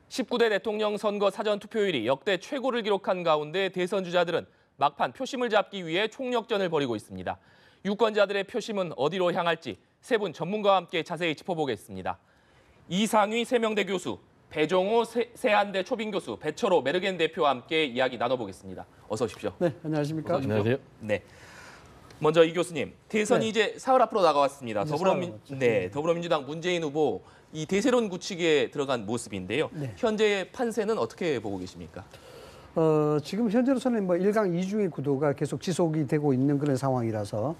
19대 대통령 선거 사전 투표율이 역대 최고를 기록한 가운데 대선 주자들은 막판 표심을 잡기 위해 총력전을 벌이고 있습니다. 유권자들의 표심은 어디로 향할지 세 분 전문가와 함께 자세히 짚어보겠습니다. 이상휘 세명대 교수, 배종호 세한대 초빙 교수, 배철호 메르겐 대표와 함께 이야기 나눠보겠습니다. 어서 오십시오. 네, 안녕하십니까? 안녕하세요. 네. 먼저 이 교수님, 대선이 네. 이제 사흘 앞으로 다가왔습니다. 이제 더불어민주당 문재인 후보 이 대세론 굳히기에 들어간 모습인데요. 네. 현재의 판세는 어떻게 보고 계십니까? 지금 현재로서는 뭐 1강 2중의 구도가 계속 지속이 되고 있는 그런 상황이라서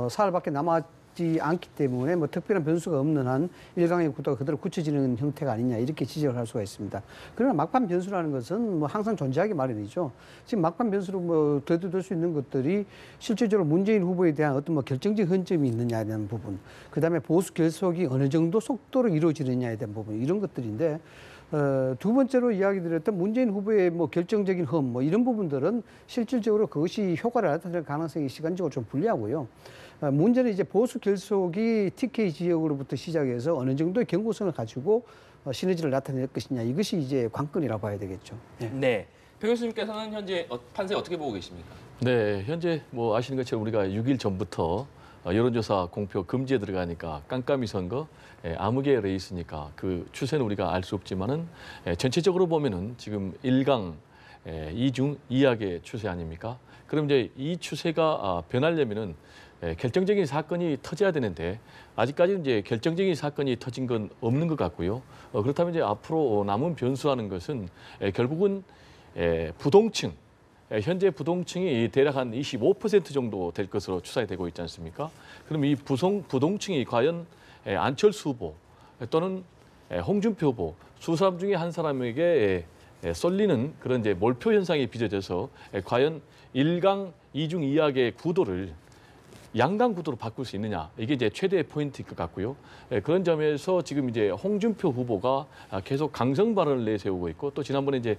사흘밖에 남았지 않기 때문에 뭐 특별한 변수가 없는 한 1강의 구도가 그대로 굳혀지는 형태가 아니냐 이렇게 지적을 할 수가 있습니다. 그러나 막판 변수라는 것은 뭐 항상 존재하기 마련이죠. 지금 막판 변수로 뭐 대두될 수 있는 것들이 실질적으로 문재인 후보에 대한 어떤 뭐 결정적 흔점이 있느냐에 대한 부분, 그다음에 보수 결속이 어느 정도 속도로 이루어지느냐에 대한 부분, 이런 것들인데 두 번째로 이야기 드렸던 문재인 후보의 뭐 결정적인 흠, 뭐 이런 부분들은 실질적으로 그것이 효과를 나타낼 가능성이 시간적으로 좀 불리하고요. 문제는 이제 보수 결속이 TK 지역으로부터 시작해서 어느 정도의 경고성을 가지고 시너지를 나타낼 것이냐, 이것이 이제 관건이라고 봐야 되겠죠. 네. 네. 배 교수님께서는 현재 판세 어떻게 보고 계십니까? 네, 현재 뭐 아시는 것처럼 우리가 6일 전부터 여론조사 공표 금지에 들어가니까 깜깜이 선거, 암흑의 레이스니까 그 추세는 우리가 알 수 없지만은 전체적으로 보면은 지금 1강 2중 2약의 추세 아닙니까? 그럼 이제 이 추세가 변하려면은 결정적인 사건이 터져야 되는데 아직까지는 이제 결정적인 사건이 터진 건 없는 것 같고요. 그렇다면 이제 앞으로 남은 변수하는 것은 결국은 부동층. 현재 부동층이 대략 한 25% 정도 될 것으로 추산되고 있지 않습니까? 그럼 이 부동층이 과연 안철수 후보 또는 홍준표 후보 두 사람 중에 한 사람에게 쏠리는 그런 이제 몰표 현상이 빚어져서 과연 1강 2중 2약의 구도를 양강 구도로 바꿀 수 있느냐, 이게 이제 최대의 포인트일 것 같고요. 그런 점에서 지금 이제 홍준표 후보가 계속 강성 발언을 내세우고 있고, 또 지난번에 이제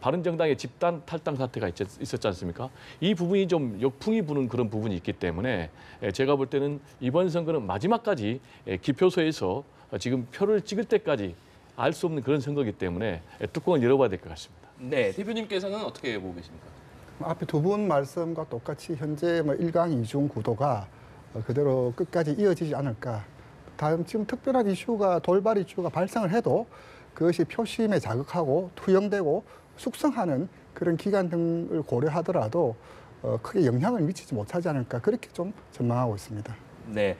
바른정당의 집단 탈당 사태가 있었지 않습니까? 이 부분이 좀 역풍이 부는 그런 부분이 있기 때문에 제가 볼 때는 이번 선거는 마지막까지 기표소에서 지금 표를 찍을 때까지 알 수 없는 그런 선거이기 때문에 뚜껑을 열어봐야 될 것 같습니다. 네, 대표님께서는 어떻게 보고 계십니까? 앞에 두 분 말씀과 똑같이 현재 뭐 1강 2중 구도가 그대로 끝까지 이어지지 않을까. 다음 지금 특별한 이슈가 돌발 이슈가 발생을 해도 그것이 표심에 자극하고 투영되고 숙성하는 그런 기간 등을 고려하더라도 크게 영향을 미치지 못하지 않을까, 그렇게 좀 전망하고 있습니다. 네.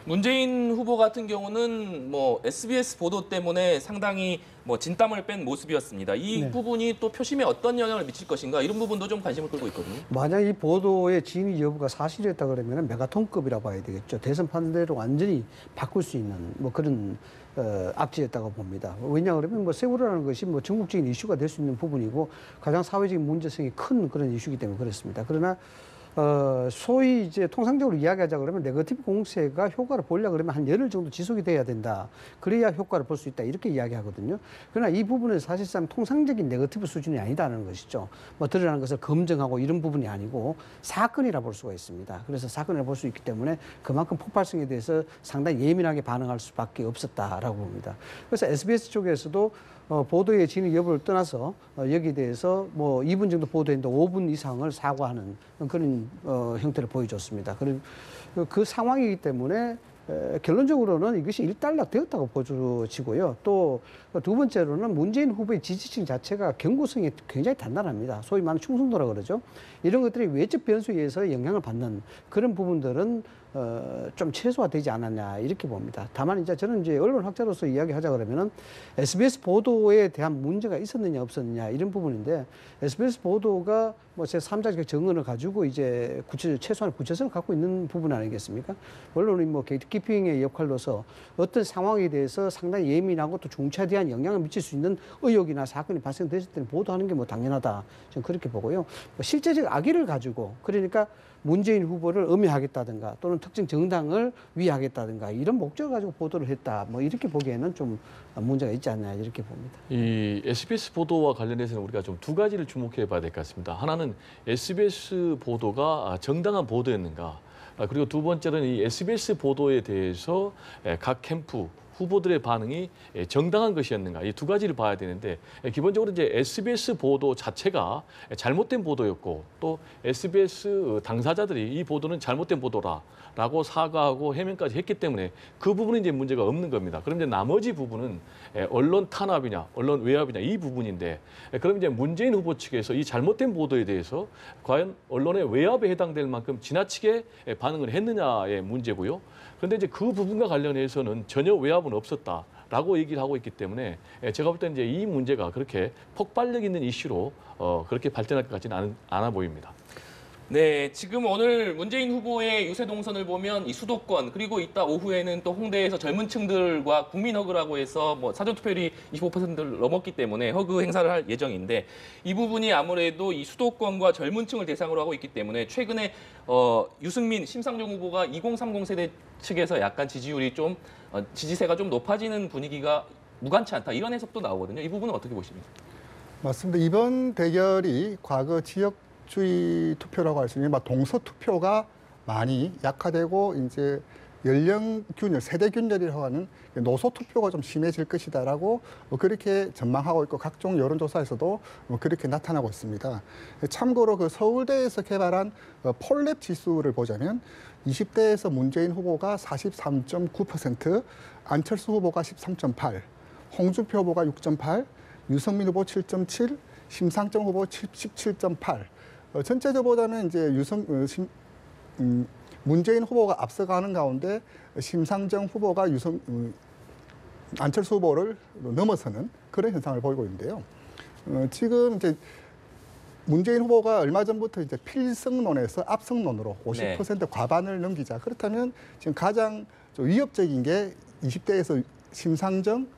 문재인 후보 같은 경우는 뭐 SBS 보도 때문에 상당히 뭐 진땀을 뺀 모습이었습니다. 이 네. 부분이 또 표심에 어떤 영향을 미칠 것인가, 이런 부분도 좀 관심을 끌고 있거든요. 만약 이 보도의 진위 여부가 사실이었다 그러면 메가톤급이라고 봐야 되겠죠. 대선 판대로 완전히 바꿀 수 있는 뭐 그런 악재였다고 봅니다. 왜냐 그러면 뭐 세월호라는 것이 뭐 전국적인 이슈가 될 수 있는 부분이고 가장 사회적인 문제성이 큰 그런 이슈이기 때문에 그렇습니다. 그러나 소위 이제 통상적으로 이야기하자 그러면 네거티브 공세가 효과를 보려고 그러면 한 열흘 정도 지속이 돼야 된다. 그래야 효과를 볼 수 있다. 이렇게 이야기하거든요. 그러나 이 부분은 사실상 통상적인 네거티브 수준이 아니다는 것이죠. 뭐 드러나는 것을 검증하고 이런 부분이 아니고 사건이라 볼 수가 있습니다. 그래서 사건이라 볼 수 있기 때문에 그만큼 폭발성에 대해서 상당히 예민하게 반응할 수밖에 없었다라고 봅니다. 그래서 SBS 쪽에서도 보도의 진위 여부를 떠나서 여기에 대해서 뭐 2분 정도 보도했는데 5분 이상을 사과하는 그런 형태를 보여줬습니다. 그 상황이기 때문에 결론적으로는 이것이 일단락 되었다고 보여지고요. 또 두 번째로는 문재인 후보의 지지층 자체가 경고성이 굉장히 단단합니다. 소위 말하는 충성도라 그러죠. 이런 것들이 외적 변수에 의해서 영향을 받는 그런 부분들은 좀 최소화되지 않았냐 이렇게 봅니다. 다만 이제 저는 이제 언론 학자로서 이야기하자 그러면은 SBS 보도에 대한 문제가 있었느냐 없었느냐 이런 부분인데, SBS 보도가 뭐 제3자적 증언을 가지고 이제 최소한의 구체성을 갖고 있는 부분 아니겠습니까? 언론이 뭐 게이트키핑의 역할로서 어떤 상황에 대해서 상당히 예민하고 또 중차대한 영향을 미칠 수 있는 의혹이나 사건이 발생됐을 때는 보도하는 게 뭐 당연하다. 저는 그렇게 보고요. 뭐 실제적 악의를 가지고, 그러니까 문재인 후보를 음해하겠다든가 또는 특정 정당을 위하겠다든가 이런 목적을 가지고 보도를 했다. 뭐 이렇게 보기에는 좀 문제가 있지 않나 이렇게 봅니다. 이 SBS 보도와 관련해서는 우리가 좀 두 가지를 주목해 봐야 될 것 같습니다. 하나는 SBS 보도가 정당한 보도였는가, 그리고 두 번째는 이 SBS 보도에 대해서 각 캠프 후보들의 반응이 정당한 것이었는가 이 두 가지를 봐야 되는데 기본적으로 이제 SBS 보도 자체가 잘못된 보도였고 또 SBS 당사자들이 이 보도는 잘못된 보도라라고 사과하고 해명까지 했기 때문에 그 부분은 이제 문제가 없는 겁니다. 그럼 이제 나머지 부분은 언론 탄압이냐, 언론 외압이냐 이 부분인데 그럼 이제 문재인 후보 측에서 이 잘못된 보도에 대해서 과연 언론의 외압에 해당될 만큼 지나치게 반응을 했느냐의 문제고요. 그런데 이제 그 부분과 관련해서는 전혀 외압은 없었다라고 얘기를 하고 있기 때문에 제가 볼 때는 이제 이 문제가 그렇게 폭발력 있는 이슈로 그렇게 발전할 것 같지는 않아 보입니다. 네, 지금 오늘 문재인 후보의 유세 동선을 보면 이 수도권 그리고 이따 오후에는 또 홍대에서 젊은 층들과 국민 허그라고 해서 뭐 사전 투표율이 25%를 넘었기 때문에 허그 행사를 할 예정인데 이 부분이 아무래도 이 수도권과 젊은 층을 대상으로 하고 있기 때문에 최근에 유승민, 심상정 후보가 2030 세대 측에서 약간 지지율이 좀 지지세가 좀 높아지는 분위기가 무관치 않다 이런 해석도 나오거든요. 이 부분은 어떻게 보십니까? 맞습니다. 이번 대결이 과거 지역주의 투표라고 할 수 있는 동서 투표가 많이 약화되고 이제 연령 균열, 세대 균열이라고 하는 노소 투표가 좀 심해질 것이다라고 그렇게 전망하고 있고 각종 여론조사에서도 그렇게 나타나고 있습니다. 참고로 그 서울대에서 개발한 폴랩 지수를 보자면 20대에서 문재인 후보가 43.9%, 안철수 후보가 13.8%, 홍준표 후보가 6.8%, 유승민 후보 7.7%, 심상정 후보 17.8%. 전체적으로 보자면 이제 문재인 후보가 앞서가는 가운데 심상정 후보가 안철수 후보를 넘어서는 그런 현상을 보이고 있는데요. 지금 이제 문재인 후보가 얼마 전부터 이제 필승론에서 압승론으로 50% 과반을 넘기자. 그렇다면 지금 가장 좀 위협적인 게 20대에서 심상정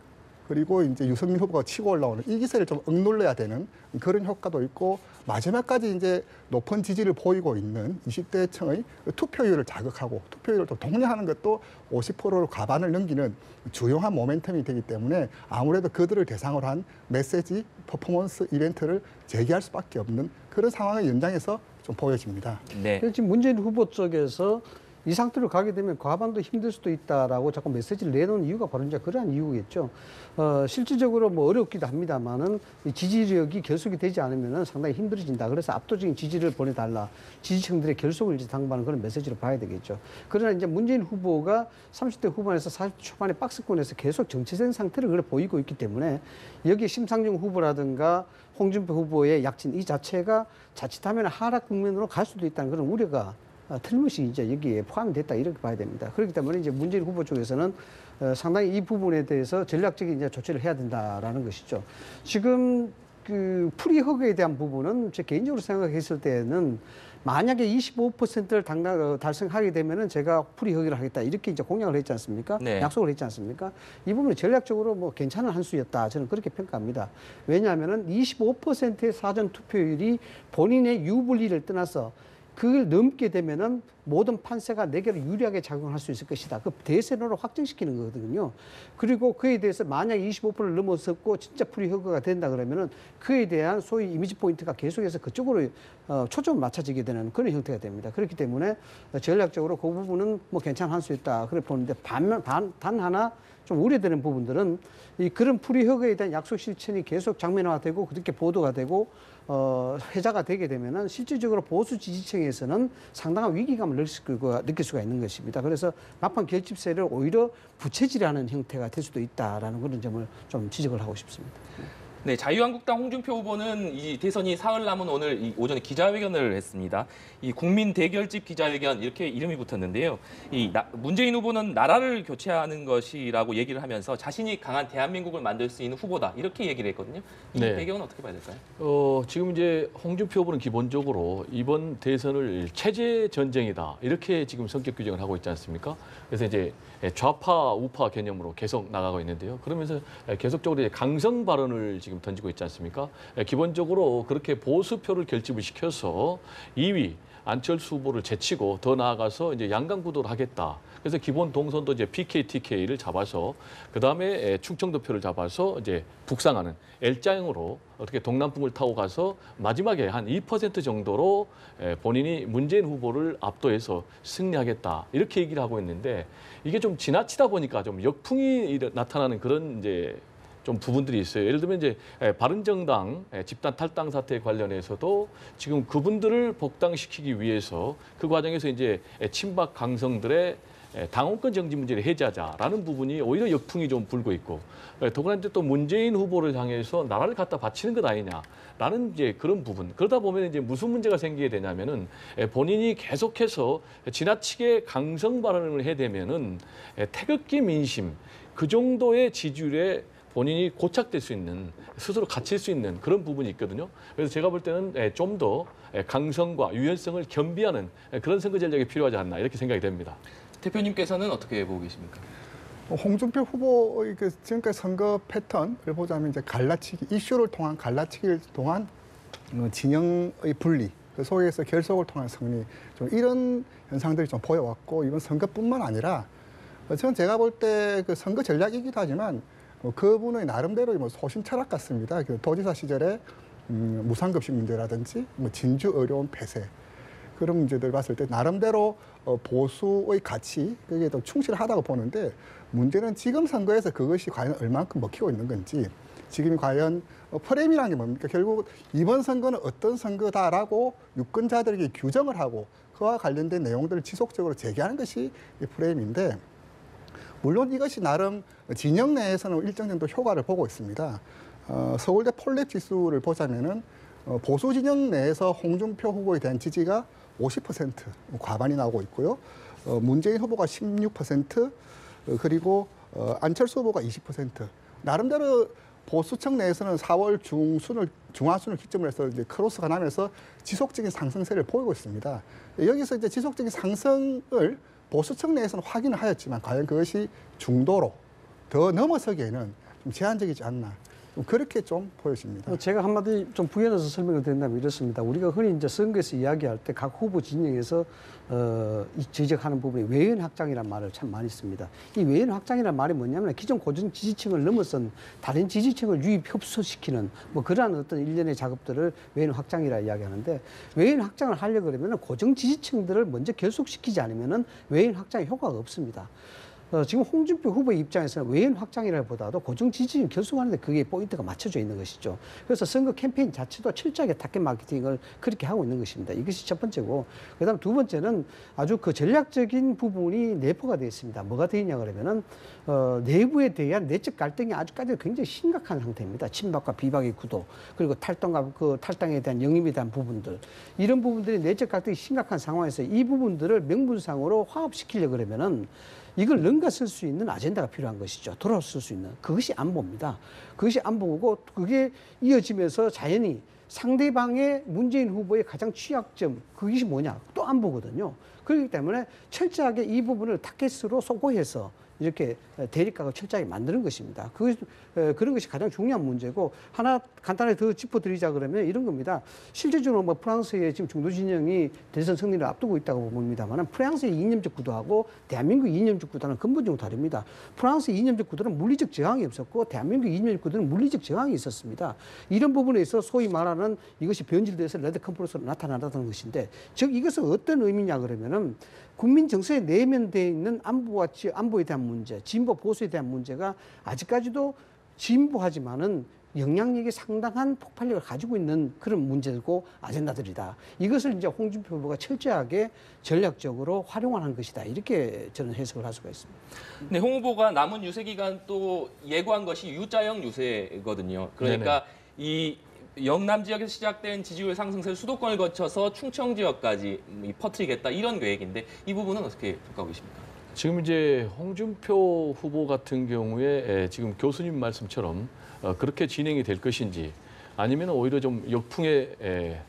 그리고 이제 유승민 후보가 치고 올라오는 이 기세를 좀 억눌러야 되는 그런 효과도 있고 마지막까지 이제 높은 지지를 보이고 있는 20대층의 투표율을 자극하고 투표율을 또 독려하는 것도 50%를 과반을 넘기는 주요한 모멘텀이 되기 때문에 아무래도 그들을 대상으로 한 메시지, 퍼포먼스 이벤트를 제기할 수밖에 없는 그런 상황의 연장에서 좀 보여집니다. 네. 지금 문재인 후보 쪽에서 이 상태로 가게 되면 과반도 힘들 수도 있다라고 자꾸 메시지를 내놓은 이유가 바로 이제 그러한 이유겠죠. 실질적으로 뭐 어렵기도 합니다만은 지지력이 결속이 되지 않으면은 상당히 힘들어진다. 그래서 압도적인 지지를 보내달라. 지지층들의 결속을 이제 당부하는 그런 메시지로 봐야 되겠죠. 그러나 이제 문재인 후보가 30대 후반에서 40대 초반의 박스권에서 계속 정체된 상태를 그래 보이고 있기 때문에 여기에 심상정 후보라든가 홍준표 후보의 약진 이 자체가 자칫하면 하락 국면으로 갈 수도 있다는 그런 우려가 틀림없이 이제 여기에 포함이 됐다 이렇게 봐야 됩니다. 그렇기 때문에 이제 문재인 후보 쪽에서는 상당히 이 부분에 대해서 전략적인 이제 조치를 해야 된다라는 것이죠. 지금 그 프리허그에 대한 부분은 제 개인적으로 생각했을 때는 만약에 25%를 달성하게 되면은 제가 프리허그를 하겠다 이렇게 이제 공약을 했지 않습니까? 네. 약속을 했지 않습니까? 이 부분은 전략적으로 뭐 괜찮은 한 수였다 저는 그렇게 평가합니다. 왜냐하면은 25%의 사전 투표율이 본인의 유불리를 떠나서 그걸 넘게 되면은 모든 판세가 내게로 유리하게 작용할 수 있을 것이다. 그 대세론을 확정시키는 거거든요. 그리고 그에 대해서 만약 25%를 넘어섰고 진짜 프리허그가 된다 그러면은 그에 대한 소위 이미지 포인트가 계속해서 그쪽으로 초점을 맞춰지게 되는 그런 형태가 됩니다. 그렇기 때문에 전략적으로 그 부분은 뭐 괜찮은 한 수 있다. 그래 보는데 단 하나 좀 우려되는 부분들은 이 그런 프리허그에 대한 약속 실천이 계속 장면화되고 그렇게 보도가 되고 회자가 되게 되면은 실질적으로 보수 지지층에서는 상당한 위기감을 느낄 수가 있는 것입니다. 그래서 막판 결집세를 오히려 부채질하는 형태가 될 수도 있다라는 그런 점을 좀 지적을 하고 싶습니다. 네, 자유한국당 홍준표 후보는 이 대선이 사흘 남은 오늘 이 오전에 기자회견을 했습니다. 이 국민 대결집 기자회견 이렇게 이름이 붙었는데요. 문재인 후보는 나라를 교체하는 것이라고 얘기를 하면서 자신이 강한 대한민국을 만들 수 있는 후보다 이렇게 얘기를 했거든요. 이 네. 배경은 어떻게 봐야 될까요? 지금 이제 홍준표 후보는 기본적으로 이번 대선을 체제 전쟁이다 이렇게 지금 성격 규정을 하고 있지 않습니까? 그래서 이제 좌파 우파 개념으로 계속 나가고 있는데요. 그러면서 계속적으로 이제 강성 발언을 지금 던지고 있지 않습니까? 기본적으로 그렇게 보수표를 결집을 시켜서 2위 안철수 후보를 제치고 더 나아가서 이제 양강 구도를 하겠다. 그래서 기본 동선도 이제 PK, TK를 잡아서 그 다음에 충청도표를 잡아서 이제 북상하는 L자형으로 어떻게 동남풍을 타고 가서 마지막에 한 2% 정도로 본인이 문재인 후보를 압도해서 승리하겠다 이렇게 얘기를 하고 있는데 이게 좀 지나치다 보니까 좀 역풍이 나타나는 그런 이제 좀 부분들이 있어요. 예를 들면 이제 바른정당 집단 탈당 사태 관련해서도 지금 그분들을 복당시키기 위해서 그 과정에서 이제 친박 강성들의 당원권 정지 문제를 해제하자라는 부분이 오히려 역풍이 좀 불고 있고 더구나 이제 또 문재인 후보를 향해서 나라를 갖다 바치는 것 아니냐라는 이제 그런 부분. 그러다 보면 이제 무슨 문제가 생기게 되냐면은 본인이 계속해서 지나치게 강성 발언을 해대면은 태극기 민심 그 정도의 지지율에 본인이 고착될 수 있는, 스스로 갇힐 수 있는 그런 부분이 있거든요. 그래서 제가 볼 때는 좀 더 강성과 유연성을 겸비하는 그런 선거 전략이 필요하지 않나 이렇게 생각이 됩니다. 대표님께서는 어떻게 보고 계십니까? 홍준표 후보의 그 지금까지 선거 패턴을 보자면 이제 갈라치기, 이슈를 통한 갈라치기를 통한 진영의 분리, 그 속에서 결속을 통한 승리, 좀 이런 현상들이 좀 보여왔고 이번 선거뿐만 아니라 저는 제가 볼 때 그 선거 전략이기도 하지만 그분의 나름대로 뭐 소신 철학 같습니다. 그 도지사 시절에 무상급식 문제라든지 뭐 진주 어려운 폐쇄 그런 문제들 봤을 때 나름대로 보수의 가치 그게 더 충실하다고 보는데 문제는 지금 선거에서 그것이 과연 얼만큼 먹히고 있는 건지 지금이 과연 프레임이라는 게 뭡니까? 결국 이번 선거는 어떤 선거다라고 유권자들에게 규정을 하고 그와 관련된 내용들을 지속적으로 제기하는 것이 이 프레임인데 물론 이것이 나름 진영 내에서는 일정 정도 효과를 보고 있습니다. 서울대 폴랩 지수를 보자면은 보수 진영 내에서 홍준표 후보에 대한 지지가 50% 과반이 나오고 있고요. 문재인 후보가 16% 그리고 안철수 후보가 20%. 나름대로 보수층 내에서는 4월 중하순을 기점으로 해서 이제 크로스가 나면서 지속적인 상승세를 보이고 있습니다. 여기서 이제 지속적인 상승을 보수층 내에서는 확인을 하였지만 과연 그것이 중도로 더 넘어서기에는 좀 제한적이지 않나. 그렇게 좀 보여집니다. 제가 한마디 좀 부연해서 설명을 드린다면 이렇습니다. 우리가 흔히 이제 선거에서 이야기할 때 각 후보 진영에서 지적하는 부분이 외연 확장이라는 말을 참 많이 씁니다. 이 외연 확장이라는 말이 뭐냐면 기존 고정 지지층을 넘어선 다른 지지층을 유입 흡수시키는 뭐 그러한 어떤 일련의 작업들을 외연 확장이라 이야기하는데 외연 확장을 하려고 그러면 고정 지지층들을 먼저 결속시키지 않으면은 외연 확장의 효과가 없습니다. 지금 홍준표 후보의 입장에서는 외연 확장이라기보다도 고정 지지율 결속하는데 그게 포인트가 맞춰져 있는 것이죠. 그래서 선거 캠페인 자체도 철저하게 타겟 마케팅을 그렇게 하고 있는 것입니다. 이것이 첫 번째고, 그다음 두 번째는 아주 그 전략적인 부분이 내포가 되어 있습니다. 뭐가 되어 있냐 그러면은 내부에 대한 내적 갈등이 아직까지 굉장히 심각한 상태입니다. 친박과 비박의 구도, 그리고 탈당과 그 탈당에 대한 영입에 대한 부분들, 이런 부분들이 내적 갈등이 심각한 상황에서 이 부분들을 명분상으로 화합시키려 그러면은 이걸 넘어설 수 있는 아젠다가 필요한 것이죠. 돌아설 수 있는. 그것이 안보입니다. 그것이 안보고 그게 이어지면서 자연히 상대방의 문재인 후보의 가장 취약점, 그것이 뭐냐? 또 안보거든요. 그렇기 때문에 철저하게 이 부분을 타겟으로 소고해서 이렇게 대립각을 철저하게 만드는 것입니다. 그런 것이 가장 중요한 문제고, 하나 간단하게 더 짚어드리자 그러면 이런 겁니다. 실질적으로 뭐 프랑스의 지금 중도 진영이 대선 승리를 앞두고 있다고 봅니다만 프랑스의 이념적 구도하고 대한민국의 이념적 구도는 근본적으로 다릅니다. 프랑스의 이념적 구도는 물리적 저항이 없었고 대한민국의 이념적 구도는 물리적 저항이 있었습니다. 이런 부분에 있어 소위 말하는 이것이 변질돼서 레드 컴프레서로 나타난다는 것인데, 즉 이것은 어떤 의미냐 그러면은 국민 정서에 내면되어 있는 안보에 대한 문제, 진보 보수에 대한 문제가 아직까지도 진보하지만은 영향력이 상당한 폭발력을 가지고 있는 그런 문제고 아젠다들이다. 이것을 이제 홍준표 후보가 철저하게 전략적으로 활용하는 것이다. 이렇게 저는 해석을 할 수가 있습니다. 네, 홍 후보가 남은 유세 기간 또 예고한 것이 U자형 유세거든요. 그러니까 이 영남 지역에서 시작된 지지율 상승세를 수도권을 거쳐서 충청 지역까지 퍼뜨리겠다 이런 계획인데 이 부분은 어떻게 평가하고 계십니까? 지금 이제 홍준표 후보 같은 경우에 지금 교수님 말씀처럼 그렇게 진행이 될 것인지 아니면 오히려 좀 역풍에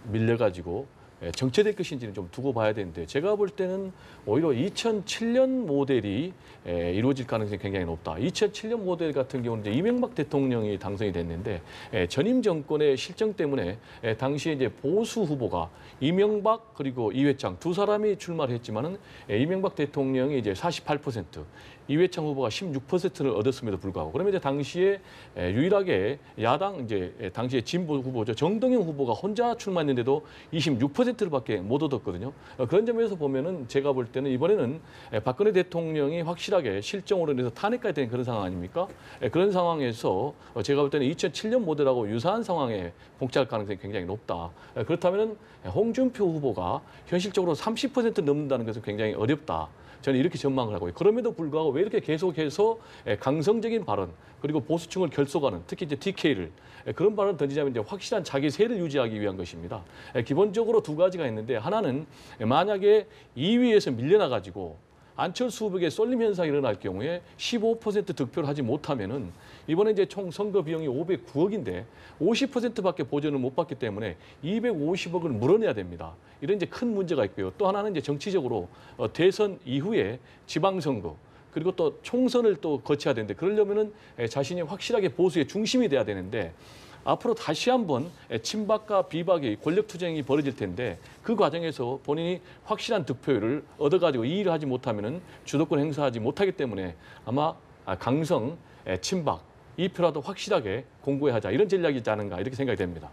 밀려가지고 정체될 것인지는 좀 두고 봐야 되는데 제가 볼 때는 오히려 2007년 모델이 이루어질 가능성이 굉장히 높다. 2007년 모델 같은 경우는 이제 이명박 대통령이 당선이 됐는데 전임 정권의 실정 때문에 당시에 이제 보수 후보가 이명박 그리고 이회창 두 사람이 출마를 했지만은 이명박 대통령이 이제 48%, 이회창 후보가 16%를 얻었음에도 불구하고 그러면 이제 당시에 유일하게 야당 이제 당시에 진보 후보죠 정동영 후보가 혼자 출마했는데도 26%밖에 못 얻었거든요. 그런 점에서 보면은 제가 볼 때는 이번에는 박근혜 대통령이 확실하게 실정으로 인해서 탄핵까지 된 그런 상황 아닙니까? 그런 상황에서 제가 볼 때는 2007년 모델하고 유사한 상황에 봉착할 가능성이 굉장히 높다. 그렇다면은 홍준표 후보가 현실적으로 30% 넘는다는 것은 굉장히 어렵다. 저는 이렇게 전망을 하고요. 그럼에도 불구하고 왜 이렇게 계속해서 강성적인 발언 그리고 보수층을 결속하는 특히 이제 TK를 그런 발언을 던지자면 이제 확실한 자기 세를 유지하기 위한 것입니다. 기본적으로 두 가지가 있는데 하나는 만약에 2위에서 밀려나가지고 안철수 후보에게 쏠림 현상이 일어날 경우에 15% 득표를 하지 못하면은 이번에 이제 총 선거 비용이 509억인데 50%밖에 보전을 못 받기 때문에 250억을 물어내야 됩니다. 이런 이제 큰 문제가 있고요. 또 하나는 이제 정치적으로 대선 이후에 지방선거 그리고 또 총선을 또 거쳐야 되는데 그러려면은 자신이 확실하게 보수의 중심이 돼야 되는데 앞으로 다시 한번 친박과 비박이 권력 투쟁이 벌어질 텐데 그 과정에서 본인이 확실한 득표율을 얻어가지고 이의를 하지 못하면은 주도권 행사하지 못하기 때문에 아마 강성, 친박 이 표라도 확실하게 공고히 하자 이런 전략이지 않은가 이렇게 생각이 됩니다.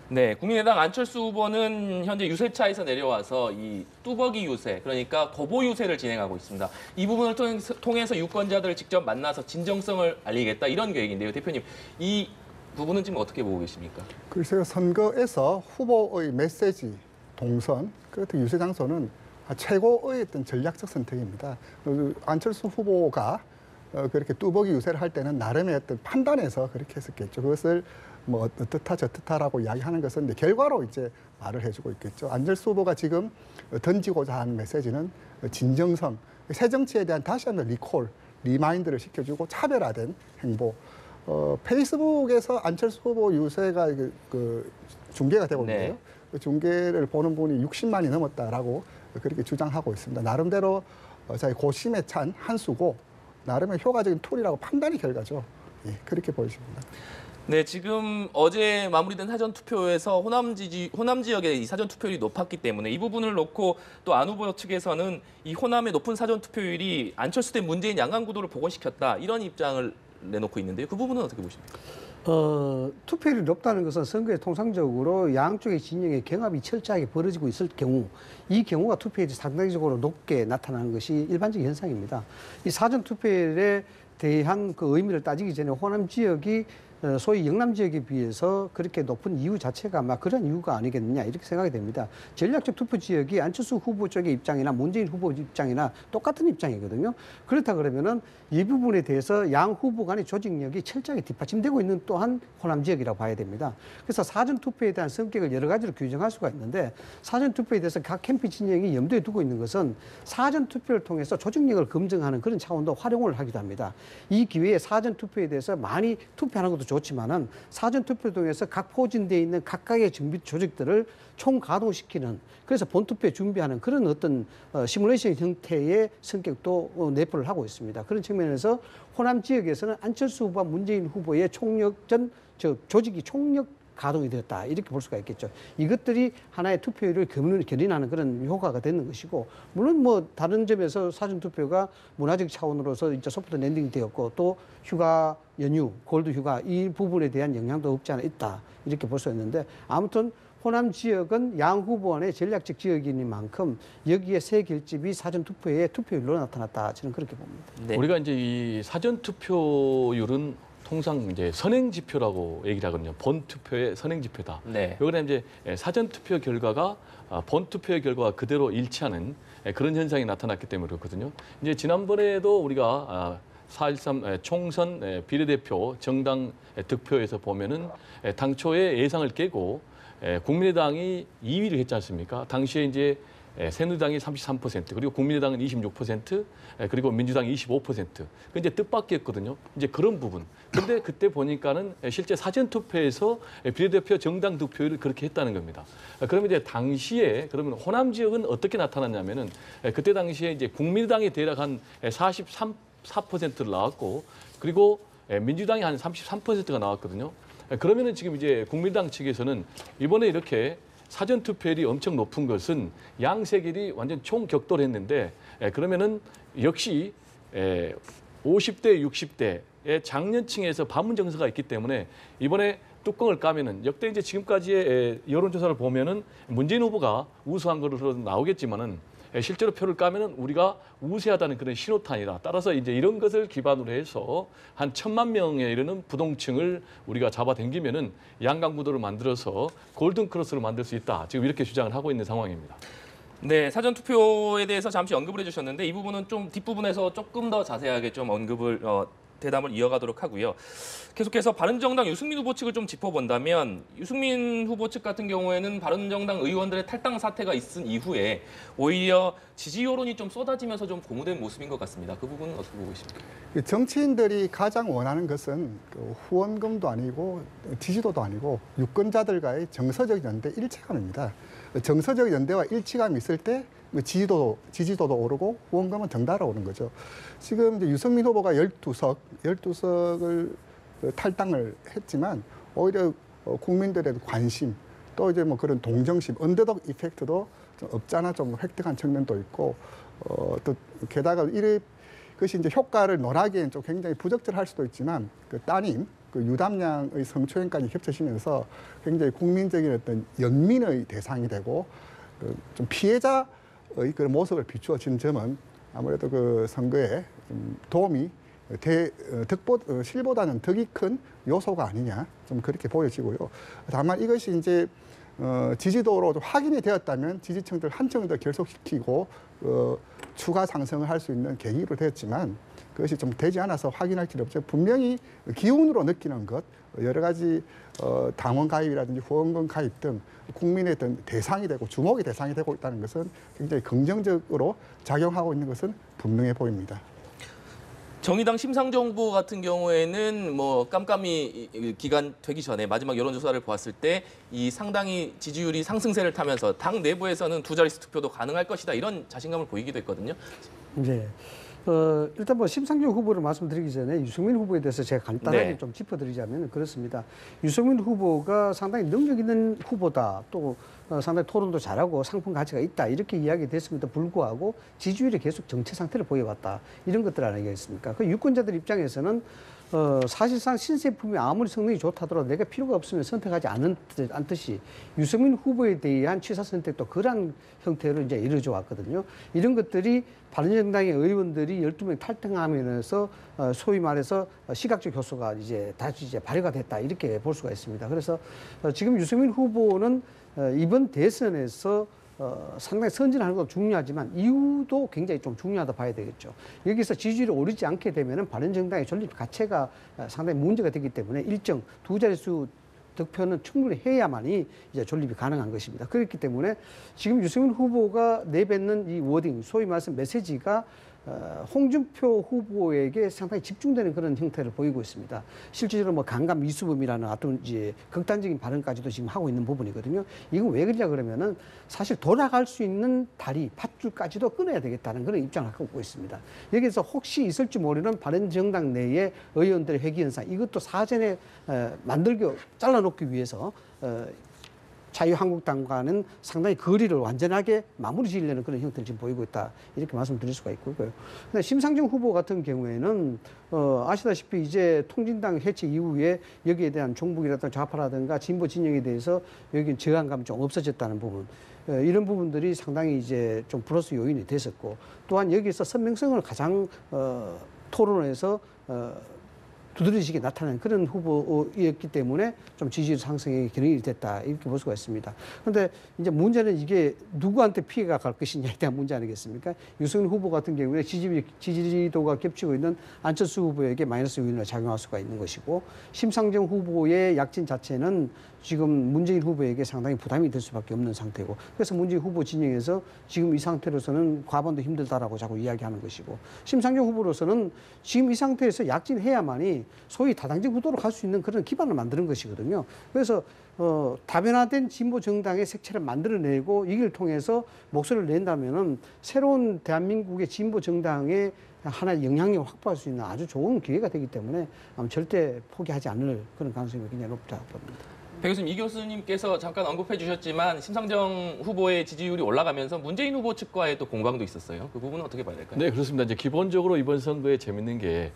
네, 국민의당 안철수 후보는 현재 유세차에서 내려와서 이 뚜벅이 유세, 그러니까 거보 유세를 진행하고 있습니다. 이 부분을 통해서 유권자들을 직접 만나서 진정성을 알리겠다 이런 계획인데요. 대표님, 이 부분은 지금 어떻게 보고 계십니까? 글쎄요, 선거에서 후보의 메시지, 동선, 그렇게 유세 장소는 최고의 어떤 전략적 선택입니다. 안철수 후보가 그렇게 뚜벅이 유세를 할 때는 나름의 어떤 판단에서 그렇게 했었겠죠. 그것을 뭐 어떻다 저떻다라고 이야기하는 것은 이제 결과로 이제 말을 해주고 있겠죠. 안철수 후보가 지금 던지고자 하는 메시지는 진정성, 새 정치에 대한 다시 한번 리콜, 리마인드를 시켜주고 차별화된 행보. 페이스북에서 안철수 후보 유세가 중계가 되고 있는데요. 네. 그 중계를 보는 분이 60만이 넘었다라고 그렇게 주장하고 있습니다. 나름대로 자기 고심에 찬 한 수고 나름의 효과적인 툴이라고 판단이 결과죠. 예, 그렇게 보여집니다. 네, 지금 어제 마무리된 사전 투표에서 호남 지역의 이 사전 투표율이 높았기 때문에 이 부분을 놓고 또 안 후보 측에서는 이 호남의 높은 사전 투표율이 안철수 대 문재인 양강 구도를 복원시켰다 이런 입장을 내놓고 있는데요. 그 부분은 어떻게 보십니까? 투표율이 높다는 것은 선거에 통상적으로 양쪽의 진영의 경합이 철저하게 벌어지고 있을 경우 이 경우가 투표율이 상당적으로 높게 나타나는 것이 일반적인 현상입니다. 이 사전 투표율에 대한 그 의미를 따지기 전에 호남 지역이 소위 영남 지역에 비해서 그렇게 높은 이유 자체가 아마 그런 이유가 아니겠느냐 이렇게 생각이 됩니다. 전략적 투표 지역이 안철수 후보 쪽의 입장이나 문재인 후보 입장이나 똑같은 입장이거든요. 그렇다 그러면은 이 부분에 대해서 양 후보 간의 조직력이 철저하게 뒷받침되고 있는 또한 호남 지역이라고 봐야 됩니다. 그래서 사전 투표에 대한 성격을 여러 가지로 규정할 수가 있는데 사전 투표에 대해서 각 캠프 진영이 염두에 두고 있는 것은 사전 투표를 통해서 조직력을 검증하는 그런 차원도 활용을 하기도 합니다. 이 기회에 사전 투표에 대해서 많이 투표하는 것도 좋지만은 사전 투표를 통해서 각 포진되어 있는 각각의 준비 조직들을 총가동시키는 그래서 본투표에 준비하는 그런 어떤 시뮬레이션 형태의 성격도 내포를 하고 있습니다. 그런 측면에서 호남 지역에서는 안철수 후보와 문재인 후보의 조직이 총력 가동이 되었다 이렇게 볼 수가 있겠죠. 이것들이 하나의 투표율을 견인하는 그런 효과가 되는 것이고 물론 뭐 다른 점에서 사전 투표가 문화적 차원으로서 이제 소프트 랜딩이 되었고 또 휴가 연휴, 골드 휴가 이 부분에 대한 영향도 없지 않아 있다 이렇게 볼 수 있는데 아무튼 호남 지역은 양 후보 안의 전략적 지역인 만큼 여기에 세 결집이 사전 투표의 투표율로 나타났다 저는 그렇게 봅니다. 네. 우리가 이제 이 사전 투표율은 통상 이제 선행 지표라고 얘기를 하거든요. 본 투표의 선행 지표다. 네. 여기는 이제 사전 투표 결과가 본 투표의 결과와 그대로 일치하는 그런 현상이 나타났기 때문에 그렇거든요. 이제 지난번에도 우리가 4.13 총선 비례대표 정당 득표에서 보면은 당초의 예상을 깨고 국민의당이 2위를 했지 않습니까? 당시에 이제 새누리당이 33%, 그리고 국민의당은 26%, 그리고 민주당이 25%. 그 이제 뜻밖이었거든요. 이제 그런 부분. 근데 그때 보니까는 실제 사전 투표에서 비례대표 정당 득표율을 그렇게 했다는 겁니다. 그러면 이제 당시에 그러면 호남 지역은 어떻게 나타났냐면은 그때 당시에 이제 국민의당이 대략 한 43%를 나왔고, 그리고 민주당이 한 33%가 나왔거든요. 그러면은 지금 이제 국민당 측에서는 이번에 이렇게 사전 투표율이 엄청 높은 것은 양 세결이 완전 총격돌했는데, 그러면은 역시 50대, 60대의 장년층에서 반문 정서가 있기 때문에 이번에 뚜껑을 까면은 역대 이제 지금까지의 여론조사를 보면은 문재인 후보가 우수한 것으로 나오겠지만은 실제로 표를 까면은 우리가 우세하다는 그런 신호탄이라, 따라서 이제 이런 것을 기반으로 해서 한 1,000만 명에 이르는 부동층을 우리가 잡아당기면은 양강구도를 만들어서 골든 크로스를 만들 수 있다. 지금 이렇게 주장을 하고 있는 상황입니다. 네, 사전 투표에 대해서 잠시 언급을 해주셨는데 이 부분은 좀 뒷부분에서 조금 더 자세하게 좀 언급을 대담을 이어가도록 하고요. 계속해서 바른정당 유승민 후보 측을 좀 짚어본다면 유승민 후보 측 같은 경우에는 바른정당 의원들의 탈당 사태가 있은 이후에 오히려 지지 여론이 좀 쏟아지면서 좀 고무된 모습인 것 같습니다. 그 부분은 어떻게 보고 있습니까? 정치인들이 가장 원하는 것은 그 후원금도 아니고 지지도도 아니고 유권자들과의 정서적 연대, 일체감입니다. 정서적 연대와 일치감이 있을 때 지지도도 오르고 후원금은 덩달아 오는 거죠. 지금 이제 유승민 후보가 12석을 탈당을 했지만 오히려 국민들의 관심, 또 이제 뭐 그런 동정심, 언더독 이펙트도 좀 없잖아 좀 획득한 측면도 있고, 또 게다가 그것이 이제 효과를 논하기엔 좀 굉장히 부적절할 수도 있지만 그 따님 그 유담양의 성추행까지 겹쳐지면서 굉장히 국민적인 어떤 연민의 대상이 되고 좀 피해자의 그런 모습을 비추어진 점은 아무래도 그 선거에 좀 도움이 실보다는 덕이 큰 요소가 아니냐, 좀 그렇게 보여지고요. 다만 이것이 이제 지지도로 좀 확인이 되었다면 지지층들 한층 더 결속시키고 추가 상승을 할 수 있는 계기로 되었지만 그것이 좀 되지 않아서 확인할 필요 없죠. 분명히 기운으로 느끼는 것, 여러 가지 당원 가입이라든지 후원금 가입 등 국민의 어떤 대상이 되고 주목의 대상이 되고 있다는 것은 굉장히 긍정적으로 작용하고 있는 것은 분명해 보입니다. 정의당 심상정 후보 같은 경우에는 뭐 깜깜이 기간 되기 전에 마지막 여론조사를 보았을 때 이 상당히 지지율이 상승세를 타면서 당 내부에서는 두 자릿수 투표도 가능할 것이다, 이런 자신감을 보이기도 했거든요. 네. 일단 뭐 심상정 후보를 말씀드리기 전에 유승민 후보에 대해서 제가 간단하게 네. 좀 짚어드리자면 그렇습니다. 유승민 후보가 상당히 능력 있는 후보다, 또 상당히 토론도 잘하고 상품 가치가 있다, 이렇게 이야기됐음에도 불구하고 지지율이 계속 정체 상태를 보여왔다, 이런 것들 아니겠습니까? 그 유권자들 입장에서는 사실상 신세품이 아무리 성능이 좋다더라도 내가 필요가 없으면 선택하지 않듯이 유승민 후보에 대한 취사 선택도 그런 형태로 이제 이루어져 왔거든요. 이런 것들이 바른정당의 의원들이 12명 탈당하면서 소위 말해서 시각적 효소가 이제 다시 이제 발휘가 됐다, 이렇게 볼 수가 있습니다. 그래서 지금 유승민 후보는 이번 대선에서 상당히 선진하는 것도 중요하지만 이유도 굉장히 좀 중요하다 봐야 되겠죠. 여기서 지지율이 오르지 않게 되면은 바른정당의 존립 가치가 상당히 문제가 되기 때문에 일정 두 자릿수 득표는 충분히 해야만이 이제 존립이 가능한 것입니다. 그렇기 때문에 지금 유승민 후보가 내뱉는 이 워딩, 소위 말해서 메시지가 홍준표 후보에게 상당히 집중되는 그런 형태를 보이고 있습니다. 실질적으로 뭐 강간 미수범이라는 어떤 이제 극단적인 발언까지도 지금 하고 있는 부분이거든요. 이건 왜 그러냐 그러면은 사실 돌아갈 수 있는 다리, 밧줄까지도 끊어야 되겠다는 그런 입장을 갖고 있습니다. 여기서 혹시 있을지 모르는 바른정당 내의 의원들의 회귀 현상, 이것도 사전에 잘라놓기 위해서 자유한국당과는 상당히 거리를 완전하게 마무리 지으려는 그런 형태를 지금 보이고 있다, 이렇게 말씀드릴 수가 있고요. 근데 심상정 후보 같은 경우에는 아시다시피 이제 통진당 해체 이후에 여기에 대한 종북이라든가 좌파라든가 진보 진영에 대해서 여기 저항감이 좀 없어졌다는 부분, 이런 부분들이 상당히 이제 좀 플러스 요인이 됐었고, 또한 여기서 선명성을 가장 토론에서 두드러지게 나타나는 그런 후보였기 때문에 좀 지지율 상승에 기능이 됐다 이렇게 볼 수가 있습니다. 그런데 이제 문제는 이게 누구한테 피해가 갈 것이냐에 대한 문제 아니겠습니까? 유승민 후보 같은 경우에 지지도가 겹치고 있는 안철수 후보에게 마이너스 요인으로 작용할 수가 있는 것이고 심상정 후보의 약진 자체는 지금 문재인 후보에게 상당히 부담이 될 수밖에 없는 상태고 그래서 문재인 후보 진영에서 지금 이 상태로서는 과반도 힘들다라고 자꾸 이야기하는 것이고 심상정 후보로서는 지금 이 상태에서 약진해야만이 소위 다당적 구도로 갈 수 있는 그런 기반을 만드는 것이거든요. 그래서 다변화된 진보 정당의 색채를 만들어내고 이걸 통해서 목소리를 낸다면은 새로운 대한민국의 진보 정당의 하나의 영향력을 확보할 수 있는 아주 좋은 기회가 되기 때문에 절대 포기하지 않을 그런 가능성이 굉장히 높다고 봅니다. 배 교수님, 이 교수님께서 잠깐 언급해 주셨지만 심상정 후보의 지지율이 올라가면서 문재인 후보 측과의 또 공방도 있었어요. 그 부분은 어떻게 봐야 될까요? 네, 그렇습니다. 이제 기본적으로 이번 선거에 재밌는 게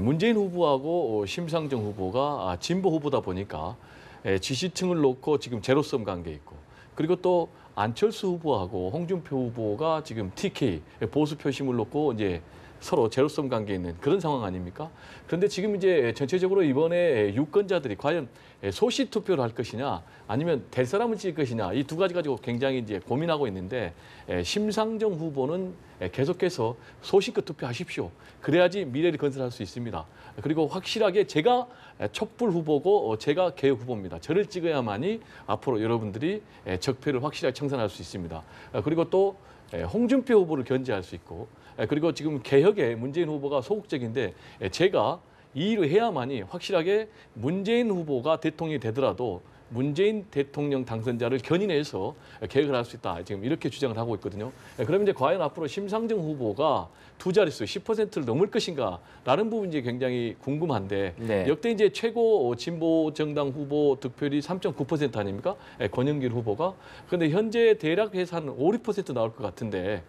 문재인 후보하고 심상정 후보가 진보 후보다 보니까 지지층을 놓고 지금 제로섬 관계 있고 그리고 또 안철수 후보하고 홍준표 후보가 지금 TK 보수 표심을 놓고 이제 서로 제로섬 관계에 있는 그런 상황 아닙니까? 그런데 지금 이제 전체적으로 이번에 유권자들이 과연 소시 투표를 할 것이냐 아니면 될 사람을 찍을 것이냐 이 두 가지 가지고 굉장히 이제 고민하고 있는데 심상정 후보는 계속해서 소신껏 투표하십시오. 그래야지 미래를 건설할 수 있습니다. 그리고 확실하게 제가 촛불 후보고 제가 개혁 후보입니다. 저를 찍어야만이 앞으로 여러분들이 적폐를 확실하게 청산할 수 있습니다. 그리고 또 홍준표 후보를 견제할 수 있고 그리고 지금 개혁에 문재인 후보가 소극적인데 제가 이 일을 해야만이 확실하게 문재인 후보가 대통령이 되더라도 문재인 대통령 당선자를 견인해서 개혁을 할 수 있다. 지금 이렇게 주장을 하고 있거든요. 그러면 이제 과연 앞으로 심상정 후보가 두 자릿수 10%를 넘을 것인가라는 부분이 이제 굉장히 궁금한데 네. 역대 이제 최고 진보 정당 후보 득표율이 3.9% 아닙니까? 권영길 후보가. 그런데 현재 대략 해서 한 5, 6% 나올 것 같은데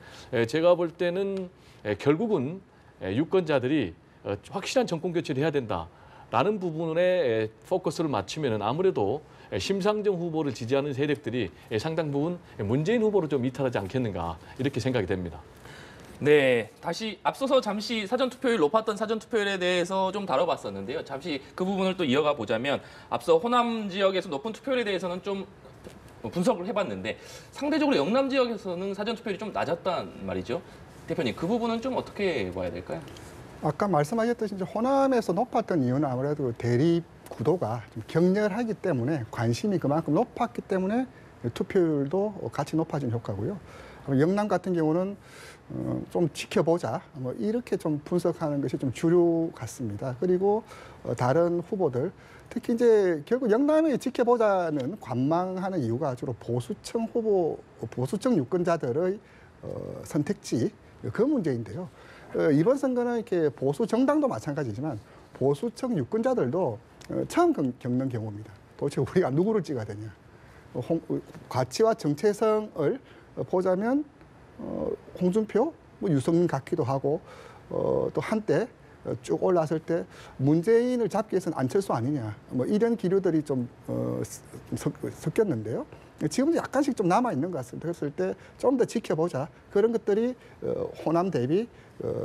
제가 볼 때는 결국은 유권자들이 확실한 정권 교체를 해야 된다라는 부분에 포커스를 맞추면 아무래도 심상정 후보를 지지하는 세력들이 상당 부분 문재인 후보로 좀 이탈하지 않겠는가 이렇게 생각이 됩니다. 네, 다시 앞서서 잠시 사전투표율 높았던 사전투표율에 대해서 좀 다뤄봤었는데요. 잠시 그 부분을 또 이어가 보자면 앞서 호남 지역에서 높은 투표율에 대해서는 좀 분석을 해봤는데 상대적으로 영남 지역에서는 사전투표율이 좀 낮았단 말이죠. 대표님, 그 부분은 좀 어떻게 봐야 될까요? 아까 말씀하셨듯이 이제 호남에서 높았던 이유는 아무래도 대립 구도가 좀 격렬하기 때문에 관심이 그만큼 높았기 때문에 투표율도 같이 높아진 효과고요. 영남 같은 경우는 좀 지켜보자 뭐 이렇게 좀 분석하는 것이 좀 주류 같습니다. 그리고 다른 후보들 특히 이제 결국 영남에 지켜보자는 관망하는 이유가 주로 보수층 후보, 보수층 유권자들의 선택지 그 문제인데요. 이번 선거는 이렇게 보수 정당도 마찬가지지만 보수층 유권자들도 처음 겪는 경우입니다. 도대체 우리가 누구를 찍어야 되냐? 가치와 정체성을 보자면 홍준표, 뭐 유승민 같기도 하고 또 한때 쭉 올라왔을 때 문재인을 잡기 위해서는 안철수 아니냐? 뭐 이런 기류들이 좀 섞였는데요. 지금 약간씩 좀 남아 있는 것 같습니다. 그랬을 때 좀 더 지켜보자. 그런 것들이 호남 대비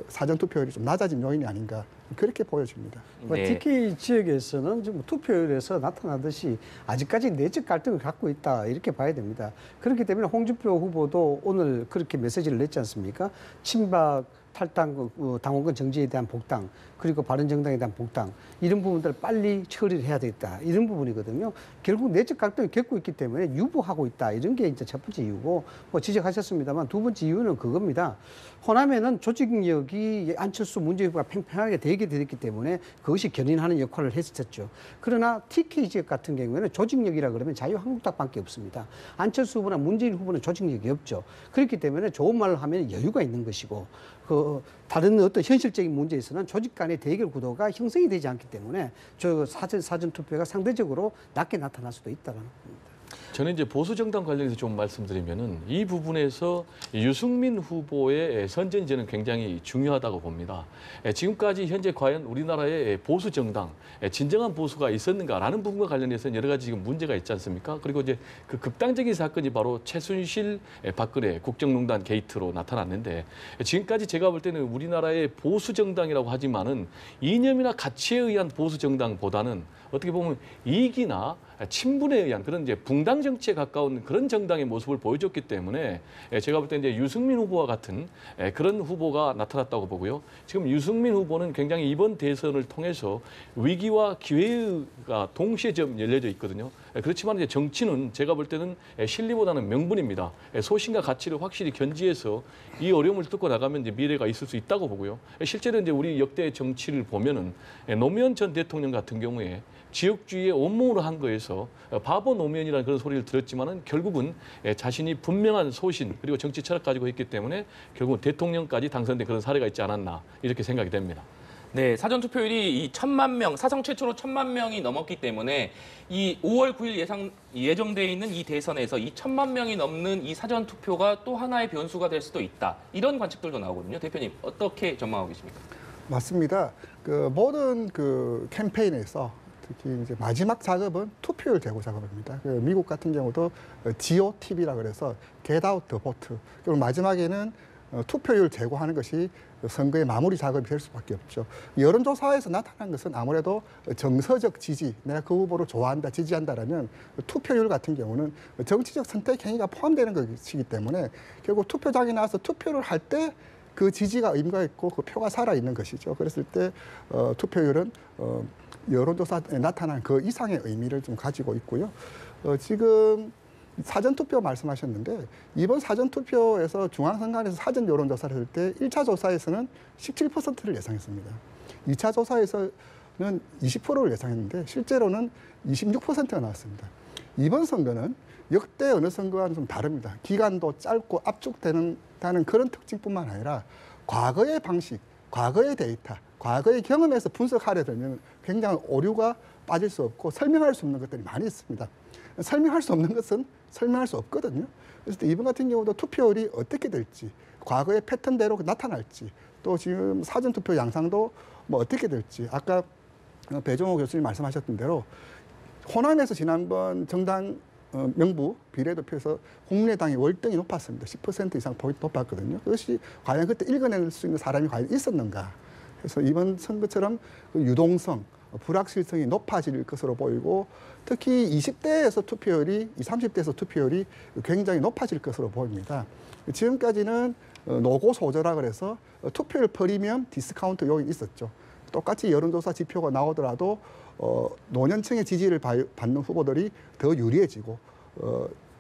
사전 투표율이 좀 낮아진 요인이 아닌가 그렇게 보여집니다. 네. TK 지역에서는 지금 투표율에서 나타나듯이 아직까지 내적 갈등을 갖고 있다 이렇게 봐야 됩니다. 그렇기 때문에 홍준표 후보도 오늘 그렇게 메시지를 냈지 않습니까? 친박 탈당, 당원권 정지에 대한 복당, 그리고 바른정당에 대한 복당 이런 부분들을 빨리 처리를 해야 되겠다 이런 부분이거든요. 결국 내적 갈등을 겪고 있기 때문에 유보하고 있다 이런 게 이제 첫 번째 이유고 뭐 지적하셨습니다만 두 번째 이유는 그겁니다. 호남에는 조직력이 안철수 문재인 후보가 팽팽하게 되게 됐기 때문에 그것이 견인하는 역할을 했었죠. 그러나 TK 지역 같은 경우에는 조직력이라 그러면 자유한국당밖에 없습니다. 안철수 후보나 문재인 후보는 조직력이 없죠. 그렇기 때문에 좋은 말을 하면 여유가 있는 것이고 다른 어떤 현실적인 문제에서는 조직 간의 대결 구도가 형성이 되지 않기 때문에 저 사전 투표가 상대적으로 낮게 나타날 수도 있다는 겁니다. 저는 이제 보수 정당 관련해서 좀 말씀드리면은 이 부분에서 유승민 후보의 선전전은 굉장히 중요하다고 봅니다. 지금까지 현재 과연 우리나라의 보수 정당, 진정한 보수가 있었는가라는 부분과 관련해서는 여러 가지 지금 문제가 있지 않습니까? 그리고 이제 그 극단적인 사건이 바로 최순실, 박근혜 국정농단 게이트로 나타났는데 지금까지 제가 볼 때는 우리나라의 보수 정당이라고 하지만은 이념이나 가치에 의한 보수 정당보다는 어떻게 보면 이익이나 친분에 의한 그런 이제 붕당 정치에 가까운 그런 정당의 모습을 보여줬기 때문에 제가 볼 때 이제 유승민 후보와 같은 그런 후보가 나타났다고 보고요. 지금 유승민 후보는 굉장히 이번 대선을 통해서 위기와 기회가 동시에 좀 열려져 있거든요. 그렇지만 이제 정치는 제가 볼 때는 실리보다는 명분입니다. 소신과 가치를 확실히 견지해서 이 어려움을 뚫고 나가면 이제 미래가 있을 수 있다고 보고요. 실제로 이제 우리 역대 정치를 보면은 노무현 전 대통령 같은 경우에 지역주의에 온몸으로 한 거에서 바보 노무현이라는 그런 소리를 들었지만은 결국은 자신이 분명한 소신 그리고 정치 철학 가지고 있기 때문에 결국은 대통령까지 당선된 그런 사례가 있지 않았나 이렇게 생각이 됩니다. 네, 사전 투표율이 이 1,000만 명, 사상 최초로 1,000만 명이 넘었기 때문에 이 5월 9일 예정돼 있는 이 대선에서 이 1,000만 명이 넘는 이 사전 투표가 또 하나의 변수가 될 수도 있다. 이런 관측들도 나오거든요. 대표님, 어떻게 전망하고 계십니까? 맞습니다. 그 모든 그 캠페인에서 특히 이제 마지막 작업은 투표율 제고 작업입니다. 그 미국 같은 경우도 GOTV라 그래서 Get Out the Vote. 그리고 마지막에는 투표율 제고하는 것이 선거의 마무리 작업이 될 수밖에 없죠. 여론조사에서 나타난 것은 아무래도 정서적 지지, 내가 그 후보를 좋아한다, 지지한다라면 투표율 같은 경우는 정치적 선택 행위가 포함되는 것이기 때문에 결국 투표장에 나와서 투표를 할 때 그 지지가 의미가 있고 그 표가 살아있는 것이죠. 그랬을 때 투표율은 여론조사에 나타난 그 이상의 의미를 좀 가지고 있고요. 지금 사전투표 말씀하셨는데 이번 사전투표에서 중앙선관위에서 사전 여론조사를 할 때 1차 조사에서는 17%를 예상했습니다. 2차 조사에서는 20%를 예상했는데 실제로는 26%가 나왔습니다. 이번 선거는 역대 어느 선거와는 좀 다릅니다. 기간도 짧고 압축되는 그런 특징뿐만 아니라 과거의 방식, 과거의 데이터, 과거의 경험에서 분석하려 들면 굉장히 오류가 빠질 수 없고 설명할 수 없는 것들이 많이 있습니다. 설명할 수 없는 것은 설명할 수 없거든요. 그래서 이번 같은 경우도 투표율이 어떻게 될지, 과거의 패턴대로 나타날지, 또 지금 사전투표 양상도 뭐 어떻게 될지, 아까 배종호 교수님 말씀하셨던 대로 호남에서 지난번 정당 명부 비례대표에서 국민의당이 월등히 높았습니다. 10% 이상 포인트 높았거든요. 그것이 과연 그때 읽어낼 수 있는 사람이 과연 있었는가. 그래서 이번 선거처럼 그 유동성, 불확실성이 높아질 것으로 보이고 특히 20대에서 투표율이, 30대에서 투표율이 굉장히 높아질 것으로 보입니다. 지금까지는 노고소저라 그래서 투표율 프리미엄 디스카운트 요인이 있었죠. 똑같이 여론조사 지표가 나오더라도 노년층의 지지를 받는 후보들이 더 유리해지고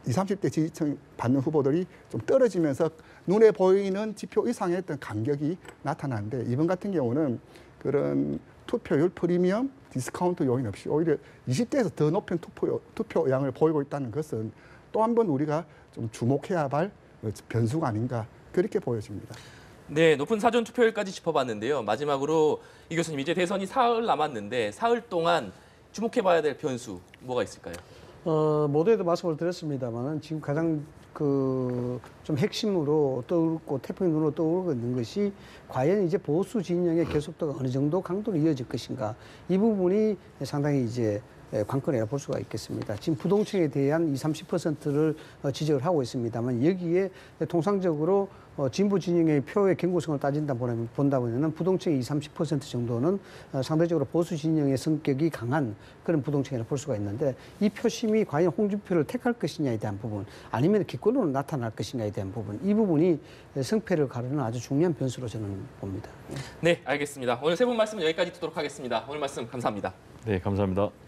20, 30대 지지층 받는 후보들이 좀 떨어지면서 눈에 보이는 지표 이상의 어떤 간격이 나타나는데 이번 같은 경우는 그런 투표율 프리미엄 디스카운트 요인 없이 오히려 20대에서 더 높은 투표량을 보이고 있다는 것은 또 한 번 우리가 좀 주목해야 할 변수가 아닌가 그렇게 보여집니다. 네, 높은 사전 투표율까지 짚어봤는데요. 마지막으로 이 교수님, 이제 대선이 사흘 남았는데 사흘 동안 주목해봐야 될 변수 뭐가 있을까요? 모두에도 말씀을 드렸습니다만은 지금 가장 좀 핵심으로 떠오르고 태풍의 눈으로 떠오르고 있는 것이 과연 이제 보수 진영의 계속도가 어느 정도 강도로 이어질 것인가. 이 부분이 상당히 이제 관건이라 볼 수가 있겠습니다. 지금 부동층에 대한 20, 30%를 지적을 하고 있습니다만 여기에 통상적으로 진보 진영의 표의 견고성을 본다면은 부동층의 20, 30% 정도는 상대적으로 보수 진영의 성격이 강한 그런 부동층이라 볼 수가 있는데 이 표심이 과연 홍준표를 택할 것이냐에 대한 부분 아니면 기권으로 나타날 것이냐에 대한 부분 이 부분이 승패를 가르는 아주 중요한 변수로 저는 봅니다. 네, 알겠습니다. 오늘 세 분 말씀 여기까지 듣도록 하겠습니다. 오늘 말씀 감사합니다. 네, 감사합니다.